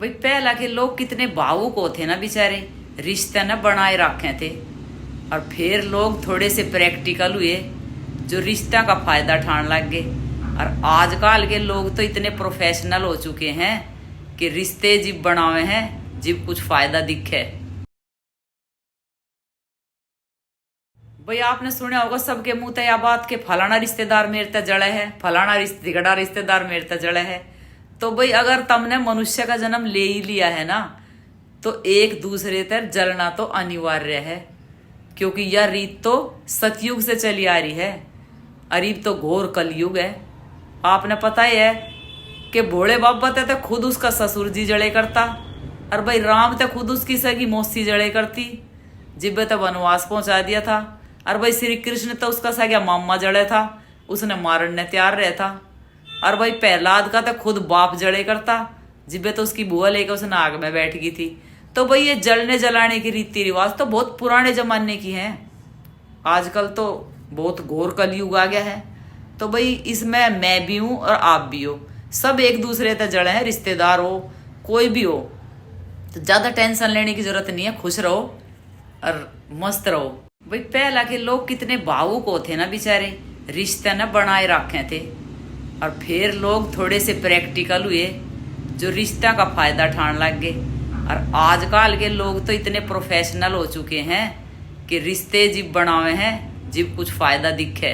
भाई पहला के लोग कितने भावुक होते ना बेचारे, रिश्ते न बनाए रखे थे। और फिर लोग थोड़े से प्रैक्टिकल हुए, जो रिश्ता का फायदा ठान लग गए। और आजकल के लोग तो इतने प्रोफेशनल हो चुके हैं कि रिश्ते जिब बनावे हैं जिब कुछ फायदा दिखे। भाई आपने सुना होगा सबके मुंह ते या बात के फलाना रिश्तेदार मेरे ते जड़े है, फलाना रिश्तेदार मेरे ते जड़े है। तो भाई अगर तुमने मनुष्य का जन्म ले ही लिया है ना, तो एक दूसरे तर जलना तो अनिवार्य है, क्योंकि यह रीत तो सतयुग से चली आ रही है। अरीब तो घोर कलयुग है। आपने पता ही है कि भोले बाबा ते खुद उसका ससुर जी जड़े करता, और भाई राम ते खुद उसकी सगी मौसी जड़े करती, जिब्बे तो वनवास पहुंचा दिया था। और भाई श्री कृष्ण तो उसका सगा मामा जड़े था, उसने मारने तैयार रहा था। और भाई प्रहलाद का तो खुद बाप जड़े करता, जिब्बे तो उसकी बुआ लेकर उसने आग में बैठ गई थी। तो भाई ये जलने जलाने की रीति रिवाज तो बहुत पुराने जमाने की हैं। आजकल तो बहुत घोर कलयुग आ गया है। तो भाई इसमें मैं भी हूं और आप भी हो, सब एक दूसरे से जड़े हैं, रिश्तेदार हो कोई भी हो। तो ज्यादा टेंशन लेने की जरूरत नहीं है, खुश रहो और मस्त रहो। भाई पहला के लोग कितने भावुक होते ना बेचारे, रिश्ते न बनाए रखे थे। और फिर लोग थोड़े से प्रैक्टिकल हुए, जो रिश्ता का फायदा ठान लग गए। और आजकल के लोग तो इतने प्रोफेशनल हो चुके हैं कि रिश्ते जिब बनावे हैं जिब कुछ फायदा दिखे।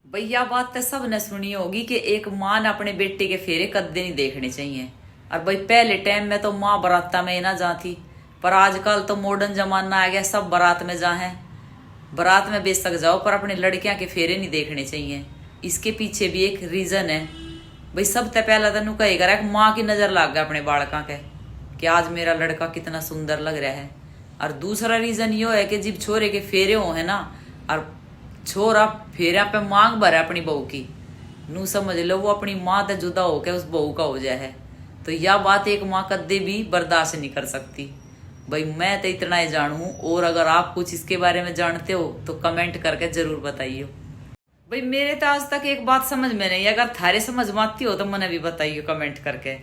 भैया बात तो सब ने सुनी होगी कि एक माँ ने अपने बेटे के फेरे कद्दे नहीं देखने चाहिए। और भाई पहले टाइम में तो माँ बराता में ना जाती, पर आजकल तो मॉडर्न जमाना आ गया, सब बारात में जा है। बारात में बेशक जाओ, पर अपने लड़कियां के फेरे नहीं देखने चाहिए। इसके पीछे भी एक रीजन है। भाई सबसे पहला तेन कहेगा माँ की नजर लग गया अपने बालका के कि आज मेरा लड़का कितना सुंदर लग रहा है। और दूसरा रीजन यो है कि जब छोरे के फेरे हो है ना, और छोरा फेरा पे मांग भरा अपनी बहू की, नू समझ लो वो अपनी माँ से जुदा होकर उस बहू का हो जाए है। तो यह बात एक माँ कद्दे भी बर्दाश्त नहीं कर सकती। भाई मैं तो इतना ही जानू, और अगर आप कुछ इसके बारे में जानते हो तो कमेंट करके जरूर बताइए। भाई मेरे तो आज तक एक बात समझ में नहीं, अगर थारे समझ में आती हो तो मैंने भी बताइए कमेंट करके।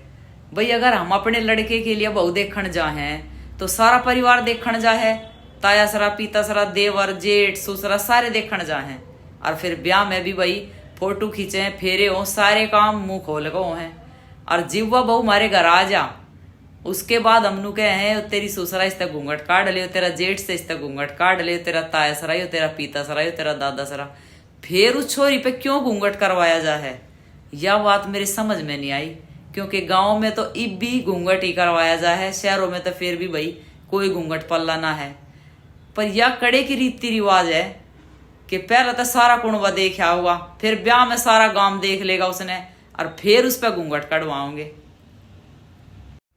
भाई अगर हम अपने लड़के के लिए बहू देखने जा हैं तो सारा परिवार देखने जा है, ताया सरा पीता सरा देवर जेठ ससुरा सारे देखने जा हैं। और फिर ब्याह में भी भाई फोटो खींचे फेरे हो, सारे काम मुंह खोल गो हैं। और जीवा बहू हमारे घर आ जा, उसके बाद हमनू कहे हैं तेरी ससुरा इस तक घूंघट काट ले, तेरा जेठ से इस तक घूंघट काट ले, तेरा ताया सरा हो, तेरा पीता सरा हो, तेरा दादा सरा। फिर उस छोरी पे क्यों घूंघट करवाया जा है, यह बात मेरे समझ में नहीं आई। क्योंकि गांव में तो इब भी घूंघट ही करवाया जा है, शहरों में तो फिर भी भाई कोई घूंघट पल्ला ना है। पर यह कड़े की रीति रिवाज है कि पहले तो सारा कुणवा देखा हुआ, फिर ब्याह में सारा गांव देख लेगा उसने, और फिर उस पर घूंघट कटवाओगे।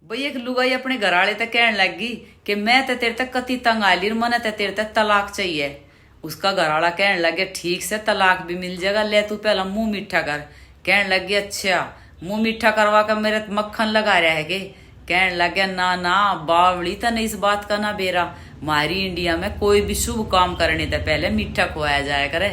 भाई एक लुगाई अपने घर वाले तक कहने लगी कि मैं तो तेरे तक कति तंग आ ली, मन तो तेरे तक तलाक चाहिए। उसका घर वाला कहने लगे ठीक से तलाक भी मिल जाएगा, ले तू पहला मुंह मीठा कर। कहने लगे अच्छा मुंह मीठा करवा कर मेरे मक्खन लगा रहा है के। कहने लगे ना ना बावली तो नहीं इस बात का ना बेरा, हमारी इंडिया में कोई भी शुभ काम करने से पहले मीठा खुआया जाया करे।